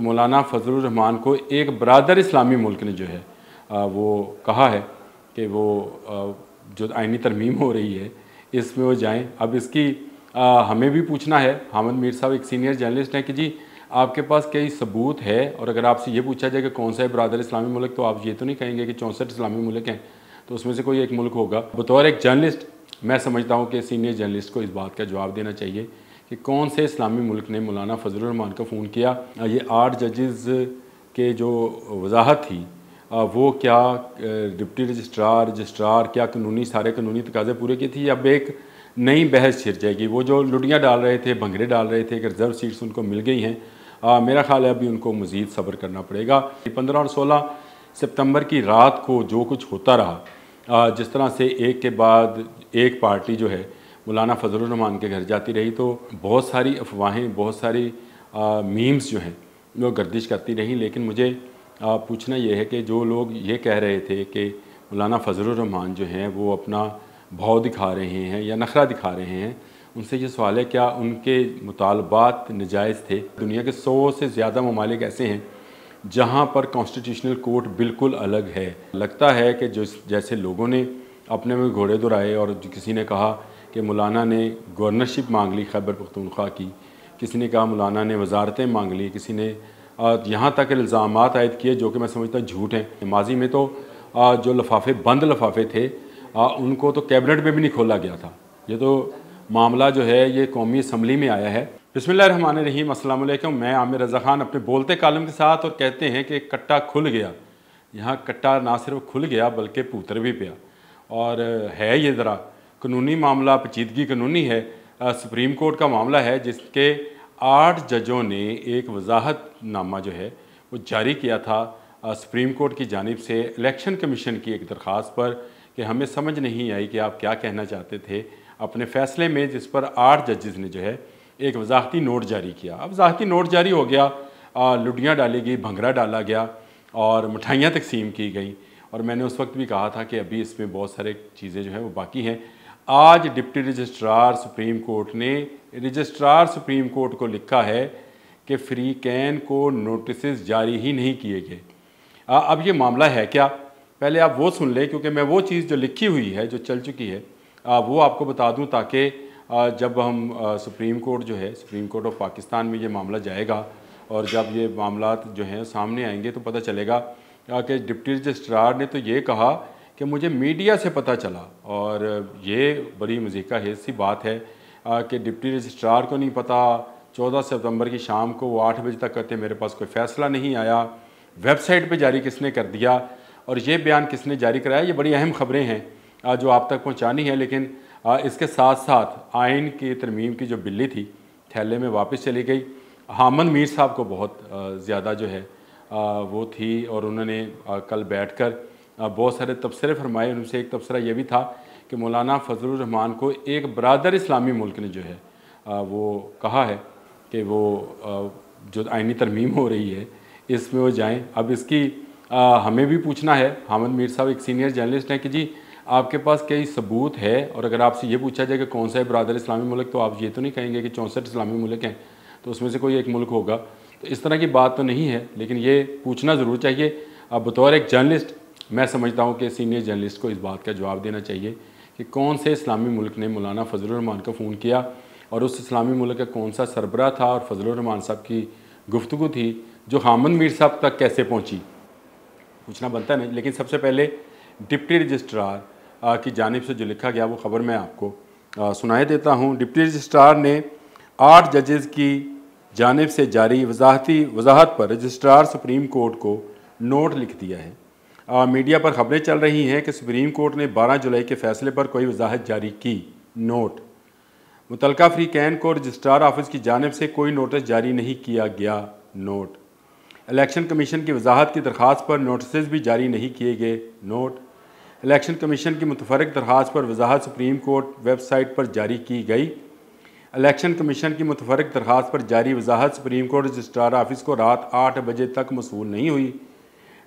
मौलाना फजलुर रहमान को एक बरादर इस्लामी मुल्क ने जो है वो कहा है कि वो जो आइनी तरमीम हो रही है इसमें वो जाएं। अब इसकी हमें भी पूछना है। हामिद मीर साहब एक सीनियर जर्नलिस्ट हैं कि जी आपके पास कई सबूत है, और अगर आपसे ये पूछा जाए कि कौन सा है बरादर इस्लामी मुल्क, तो आप ये तो नहीं कहेंगे कि 64 इस्लामी मुल्क हैं, तो उसमें से कोई एक मुल्क होगा। बतौर एक जर्नलिस्ट मैं समझता हूँ कि सीनियर जर्नलिस्ट को इस बात का जवाब देना चाहिए कि कौन से इस्लामी मुल्क ने मौलाना फजलुर रहमान को फ़ोन किया। ये 8 जजेज़ के जो वजाहत थी वो क्या डिप्टी रजिस्ट्रार क्या सारे कानूनी तकाज़े पूरे किए थे। अब एक नई बहस छिड़ जाएगी। वो जो लुटियाँ डाल रहे थे, भंगड़े डाल रहे थे कि रिज़र्व सीट्स उनको मिल गई हैं, मेरा ख्याल है अभी उनको मज़ीद सब्र करना पड़ेगा। 15 और 16 सितंबर की रात को जो कुछ होता रहा, जिस तरह से एक के बाद एक पार्टी जो है मौलाना फजलुर रहमान के घर जाती रही, तो बहुत सारी अफवाहें, बहुत सारी मीम्स जो हैं वो गर्दिश करती रही। लेकिन मुझे पूछना ये है कि जो लोग ये कह रहे थे कि मौलाना फजलुर रहमान जो हैं वो अपना भाव दिखा रहे हैं या नखरा दिखा रहे हैं, उनसे ये सवाल है क्या उनके मुतालबात नजायज़ थे। दुनिया के 100 से ज़्यादा ममालिक ऐसे हैं जहाँ पर कॉन्स्टिट्यूशनल कोर्ट बिल्कुल अलग है। लगता है कि जो जैसे लोगों ने अपने में घोड़े दौड़ाए और किसी ने कहा कि मौलाना ने गवर्नरशिप मांग ली खैबर पख्तूनख्वा की, किसी ने कहा मौलाना ने वजारतें मांग ली, किसी ने यहाँ तक इल्ज़ामात आयद किए जो कि मैं समझता हूँ झूठ हैं। माजी में तो जो लफाफे बंद लफाफे थे उनको तो कैबिनेट में भी नहीं खोला गया था। ये तो मामला जो है ये कौमी असम्बली में आया है। बिस्मिल्लाहिर्रहमानिर्रहीम, अस्सलाम वालेकुम। मैं आमिर रज़ा ख़ान अपने बोलते कालम के साथ, और कहते हैं कि कट्टा खुल गया। यहाँ कट्टा ना सिर्फ खुल गया बल्कि पूतर भी पिया। और है ये ज़रा कानूनी मामला, पेचीदगी कानूनी है। सुप्रीम कोर्ट का मामला है जिसके 8 जजों ने एक वजाहतनामा जो है वो जारी किया था सुप्रीम कोर्ट की जानिब से इलेक्शन कमीशन की एक दरख्वास्त पर कि हमें समझ नहीं आई कि आप क्या कहना चाहते थे अपने फ़ैसले में, जिस पर 8 जजेज़ ने जो है एक वजाहती नोट जारी किया। अब वजाहती नोट जारी हो गया, लुटियाँ डाली गई, भंगड़ा डाला गया और मिठाइयाँ तकसीम की गई। और मैंने उस वक्त भी कहा था कि अभी इसमें बहुत सारे चीज़ें जो हैं वो बाकी हैं। आज डिप्टी रजिस्ट्रार सुप्रीम कोर्ट ने रजिस्ट्रार सुप्रीम कोर्ट को लिखा है कि फ्री कैन को नोटिस जारी ही नहीं किए गए। अब ये मामला है क्या, पहले आप वो सुन लें, क्योंकि मैं वो चीज़ जो लिखी हुई है, जो चल चुकी है, वो आपको बता दूं, ताकि जब हम सुप्रीम कोर्ट जो है, सुप्रीम कोर्ट ऑफ पाकिस्तान में ये मामला जाएगा और जब ये मामला जो हैं सामने आएंगे तो पता चलेगा कि डिप्टी रजिस्ट्रार ने तो ये कहा कि मुझे मीडिया से पता चला। और ये बड़ी मज़ीका हेज़ सी बात है कि डिप्टी रजिस्ट्रार को नहीं पता। 14 सितंबर की शाम को वो 8 बजे तक कहते मेरे पास कोई फ़ैसला नहीं आया। वेबसाइट पे जारी किसने कर दिया और ये बयान किसने जारी कराया, ये बड़ी अहम ख़बरें हैं जो आप तक पहुंचानी है। लेकिन इसके साथ साथ आइन की तरमीम की जो बिल्ली थी थैले में वापस चली गई। हामिद मीर साहब को बहुत ज़्यादा जो है वो थी, और उन्होंने कल बैठकर बहुत सारे तबसरे फरमाए। उनसे एक तबसरा ये भी था कि मौलाना फजलुर रहमान को एक बरादर इस्लामी मुल्क ने जो है वो कहा है कि वो जो आइनी तरमीम हो रही है इसमें वो जाएं। अब इसकी हमें भी पूछना है। हामिद मीर साहब एक सीनियर जर्नलिस्ट हैं कि जी आपके पास कई सबूत है, और अगर आपसे ये पूछा जाए कि कौन सा है बरादर इस्लामी मुल्क, तो आप ये तो नहीं कहेंगे कि 64 इस्लामी मुल्क हैं, तो उसमें से कोई एक मुल्क होगा। तो इस तरह की बात तो नहीं है, लेकिन ये पूछना ज़रूर चाहिए। अब बतौर एक जर्नलिस्ट मैं समझता हूँ कि सीनियर जर्नलिस्ट को इस बात का जवाब देना चाहिए कि कौन से इस्लामी मुल्क ने मौलाना फजलुर रहमान को फ़ोन किया, और उस इस्लामी मुल्क का कौन सा सरबराह था, और फजलुर रहमान साहब की गुफ्तगू थी जो हामिद मीर साहब तक कैसे पहुँची, पूछना बनता नहीं। लेकिन सबसे पहले डिप्टी रजिस्ट्रार की जानिब से जो लिखा गया वो ख़बर मैं आपको सुनाए देता हूँ। डिप्टी रजिस्ट्रार ने 8 जजेज़ की जानिब से जारी वजाहत पर रजिस्ट्रार सुप्रीम कोर्ट को नोट लिख दिया है। मीडिया पर ख़बरें चल रही हैं कि सुप्रीम कोर्ट ने 12 जुलाई के फ़ैसले पर कोई वजाहत जारी की। नोट मुतलका फ्री कैन को रजिस्ट्रार ऑफिस की जानिब से कोई नोटिस जारी नहीं किया गया। नोट इलेक्शन कमीशन की वजाहत की दरख्वास्त पर नोटिस भी जारी नहीं किए गए। नोट इलेक्शन कमीशन की मुतफरक दरख्वास्त पर वजाहत सुप्रीम कोर्ट वेबसाइट पर जारी की गई। इलेक्शन कमीशन की मुतफरक दरख्वास्त पर जारी वजाहत सुप्रीम कोर्ट रजिस्ट्रार ऑफिस को रात 8 बजे तक मसूल नहीं हुई।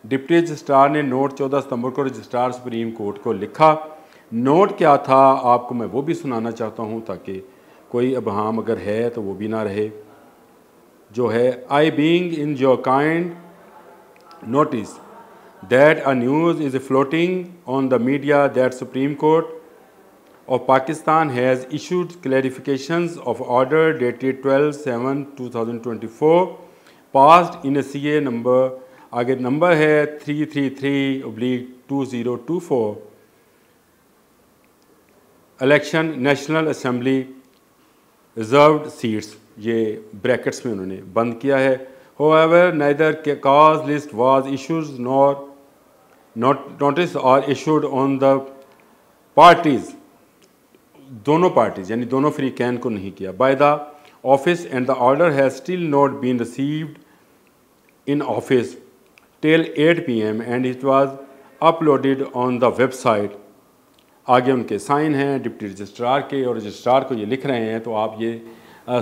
डिप्टी रजिस्ट्रार ने नोट 14 सितंबर को रजिस्ट्रार सुप्रीम कोर्ट को लिखा। नोट क्या था आपको मैं वो भी सुनाना चाहता हूँ, ताकि कोई अबहम अगर है तो वो भी ना रहे। जो है, I being in your kind notice that a news is floating on the media that Supreme Court of Pakistan has issued clarifications of order dated 12/7/2024 passed in a CA number, आगे नंबर है 333/2024 election national assembly reserved seats, ये brackets में उन्होंने बंद किया है। However, neither cause list was issued nor notice or issued on the parties, दोनों parties यानी दोनों फ्रीकैन को नहीं किया, by the office, and the order has still not been received in office till 8 PM and it was uploaded on the website। आगे उनके sign हैं deputy registrar के और रजिस्ट्रार को ये लिख रहे हैं, तो आप ये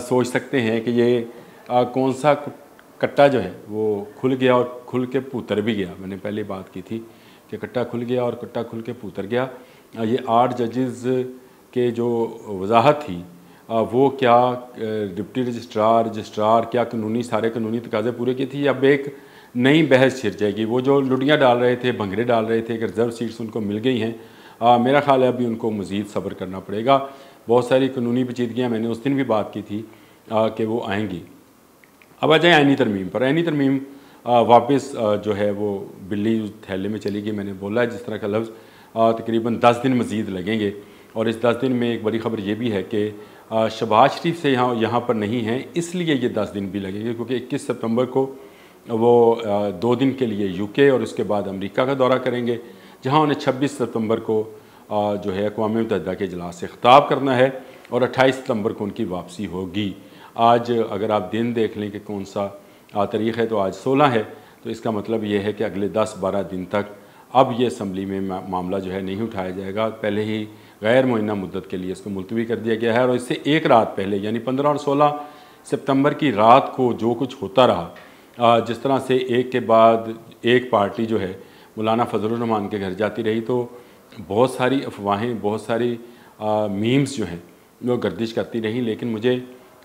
सोच सकते हैं कि ये कौन सा कट्टा जो है वो खुल गया और खुल के पूतर भी गया। मैंने पहले बात की थी कि कट्टा खुल गया और कट्टा खुल के पूतर गया। ये 8 जजेस के जो वजाहत थी वो क्या डिप्टी रजिस्ट्रार क्या सारे कानूनी तकाजे पूरे किए थी। अब एक नई बहस छिड़ जाएगी। वो जो लुटियाँ डाल रहे थे, भंगड़े डाल रहे थे कि रिजर्व सीट्स उनको मिल गई हैं, मेरा ख्याल है अभी उनको मज़ीद सब्र करना पड़ेगा। बहुत सारी कानूनी पेचीदगियाँ मैंने उस दिन भी बात की थी कि वो आएंगी। अब आ जाए आईनी तरमीम पर। आईनी तरमीम वापस जो है वो बिल्ली थैले में चली गई। मैंने बोला है जिस तरह का लफ्ज़ तकरीबन 10 दिन मज़ीद लगेंगे और इस 10 दिन में एक बड़ी ख़बर ये भी है कि शहबाज शरीफ से यहाँ पर नहीं हैं, इसलिए ये 10 दिन भी लगेंगे क्योंकि 21 सितंबर को वो 2 दिन के लिए यूके और उसके बाद अमेरिका का दौरा करेंगे, जहाँ उन्हें 26 सितंबर को जो है अक़वाम मुत्तहिदा के इजलास से ख़िताब करना है और 28 सितंबर को उनकी वापसी होगी। आज अगर आप दिन देख लें कि कौन सा तारीख़ है, तो आज 16 है, तो इसका मतलब ये है कि अगले 10-12 दिन तक अब ये असम्बली में मामला जो है नहीं उठाया जाएगा। पहले ही गैर मुअय्यना मुद्दत के लिए इसको मुलतवी कर दिया गया है और इससे एक रात पहले यानी 15 और 16 सितंबर की रात को जो कुछ होता रहा, जिस तरह से एक के बाद एक पार्टी जो है मौलाना फजलुर रहमान के घर जाती रही, तो बहुत सारी अफवाहें, बहुत सारी मीम्स जो हैं वो गर्दिश करती रहीं। लेकिन मुझे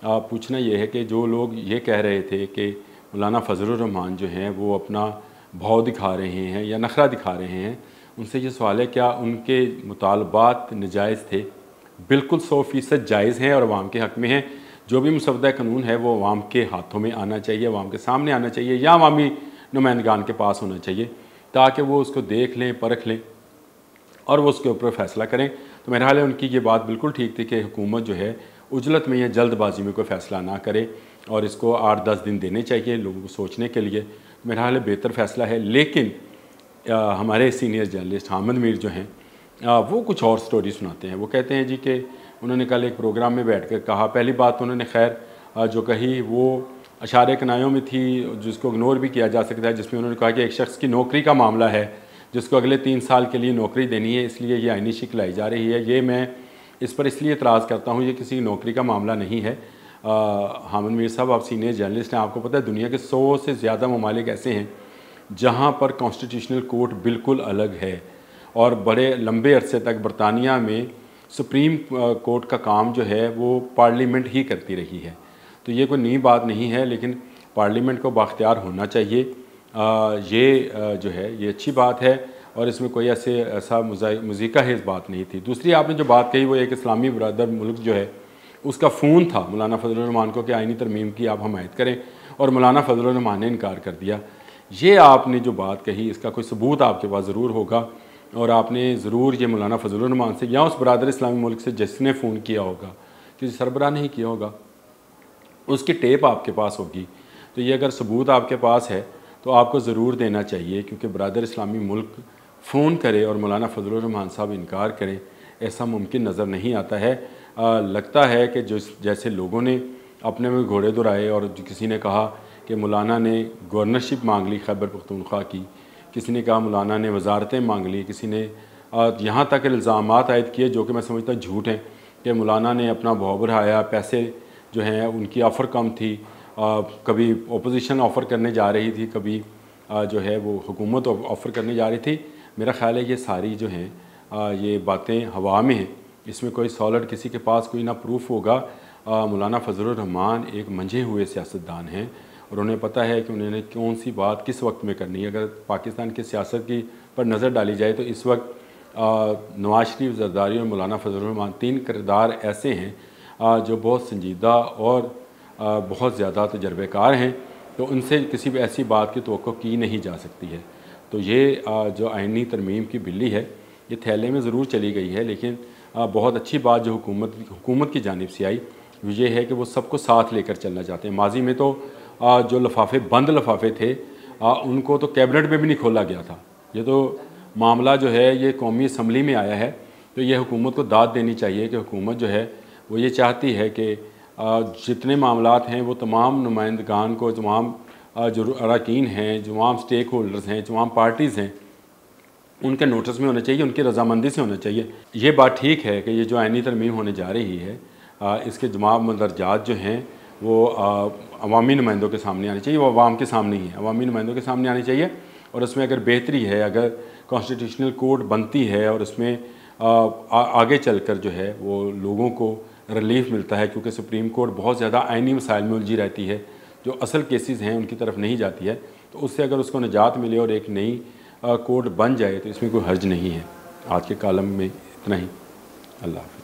पूछना ये है कि जो लोग ये कह रहे थे कि मौलाना फजलुर रहमान जो हैं वो अपना भाव दिखा रहे हैं या नखरा दिखा रहे हैं, उनसे ये सवाल है क्या उनके मुतालबात नाजायज़ थे? बिल्कुल 100% जायज़ हैं और अवाम के हक़ में हैं। जो भी मुसवदा कानून है वो अवाम के हाथों में आना चाहिए, अवाम के सामने आना चाहिए या अवामी नुमाइंदगान के पास होना चाहिए ताकि वो उसको देख लें, परख लें और वो उसके ऊपर फ़ैसला करें। तो मेरा ख्याल है उनकी ये बात बिल्कुल ठीक थी कि हुकूमत जो है उजलत में या जल्दबाजी में कोई फ़ैसला ना करे और इसको 8-10 दिन देने चाहिए लोगों को सोचने के लिए। मेरा ख्याल है बेहतर फ़ैसला है। लेकिन हमारे सीनियर जर्नलिस्ट हामिद मीर जो हैं वो कुछ और स्टोरी सुनाते हैं। वो कहते हैं जी कि उन्होंने कल एक प्रोग्राम में बैठ कर कहा, पहली बात तो उन्होंने खैर जो कही वो अशारे कनायों में थी जिसको इग्नोर भी किया जा सकता है, जिसमें उन्होंने कहा कि एक शख्स की नौकरी का मामला है जिसको अगले 3 साल के लिए नौकरी देनी है, इसलिए ये आईनी शिक लाई जा रही है। ये मैं इस पर इसलिए इतराज़ करता हूँ, ये किसी नौकरी का मामला नहीं है। हामिद मीर साहब आप सीनियर जर्नलिस्ट हैं, आपको पता है दुनिया के 100 से ज़्यादा ममालिक ऐसे हैं जहाँ पर कॉन्स्टिट्यूशनल कोर्ट बिल्कुल अलग है और बड़े लंबे अरसे तक बरतानिया में सुप्रीम कोर्ट का काम जो है वो पार्लियामेंट ही करती रही है। तो ये कोई नई बात नहीं है, लेकिन पार्लियामेंट को बाख्तियार होना चाहिए। ये जो है ये अच्छी बात है और इसमें कोई ऐसा मुज़ीका है इस बात नहीं थी। दूसरी आपने जो बात कही वो एक इस्लामी बरदर मुल्क जो है उसका फ़ोन था मौलाना फजलुर रहमान को कि आईनी तरमीम की आप हमायत करें और मौलाना फजलुर रहमान ने इनकार कर दिया। ये आपने जो बात कही इसका कोई सबूत आपके पास ज़रूर होगा और आपने ज़रूर ये मौलाना फजलुर रहमान से या उस बरदर इस्लामी मुल्क से जिसने फ़ोन किया होगा, किसी सरबराह नहीं किया होगा, उसकी टेप आपके पास होगी। तो ये अगर सबूत आपके पास है तो आपको ज़रूर देना चाहिए, क्योंकि बरदर इस्लामी मुल्क फ़ोन करे और मौलाना फजलुर रहमान साहब इनकार करें, ऐसा मुमकिन नज़र नहीं आता है। लगता है कि जो जैसे लोगों ने अपने में घोड़े दौड़ाए और किसी ने कहा कि मौलाना ने गवर्नरशिप मांग ली खैबर पख्तूनख्वा की, किसी ने कहा मौलाना ने वजारतें मांग ली, किसी ने यहाँ तक इल्ज़ामात आयद किए जो कि मैं समझता हूँ झूठ हैं कि मौलाना ने अपना भाव बढ़ाया, पैसे जो हैं उनकी ऑफ़र कम थी, कभी ओपोजिशन ऑफ़र करने जा रही थी, कभी जो है वो हुकूमत ऑफ़र करने जा रही थी। मेरा ख़्याल है ये सारी जो हैं ये बातें हवा में हैं, इसमें कोई सॉलिड किसी के पास कोई ना प्रूफ होगा। मौलाना फजलुर रहमान एक मंझे हुए सियासतदान हैं और उन्हें पता है कि उन्होंने कौन सी बात किस वक्त में करनी है। अगर पाकिस्तान की सियासत की पर नज़र डाली जाए तो इस वक्त नवाज शरीफ, जरदारी और मौलाना फजलुर रहमान 3 किरदार ऐसे हैं जो बहुत संजीदा और बहुत ज़्यादा तजर्बेकार हैं, तो उनसे किसी भी ऐसी बात की तवक्को की नहीं जा सकती है। तो ये जो आइनी तरमीम की बिल्ली है ये थैले में ज़रूर चली गई है, लेकिन बहुत अच्छी बात जो हुकूमत की जानिब से आई वो ये है कि वो सबको साथ लेकर चलना चाहते हैं। माजी में तो जो लिफाफे बंद लिफाफे थे उनको तो कैबिनेट में भी नहीं खोला गया था। ये तो मामला जो है ये कौमी असम्बली में आया है, तो ये हुकूमत को दाद देनी चाहिए कि हुकूमत जो है वो ये चाहती है कि जितने मामलात हैं वो तमाम नुमाइंदगान को, तमाम जो अरकान हैं, तमाम स्टेक होल्डर्स हैं, तमाम पार्टीज़ हैं, उनके नोटिस में होना चाहिए, उनकी रजामंदी से होना चाहिए। ये बात ठीक है कि ये जो आइनी तरमीम होने जा रही है इसके जवाब मंदरजात जो हैं वो अवामी नुमाइंदों के सामने आने चाहिए। वो अवाम के सामने ही है, अवामी नुमाइंदों के सामने आनी चाहिए। और उसमें अगर बेहतरी है, अगर कॉन्स्टिट्यूशनल कोड बनती है और उसमें आगे चलकर जो है वो लोगों को रिलीफ मिलता है, क्योंकि सुप्रीम कोर्ट बहुत ज़्यादा आइनी मसाइल में उलझी रहती है, जो असल केसेस हैं उनकी तरफ नहीं जाती है, तो उससे अगर उसको निजात मिले और एक नई कोड बन जाए तो इसमें कोई हर्ज नहीं है। आज के कालम में इतना ही। अल्लाह।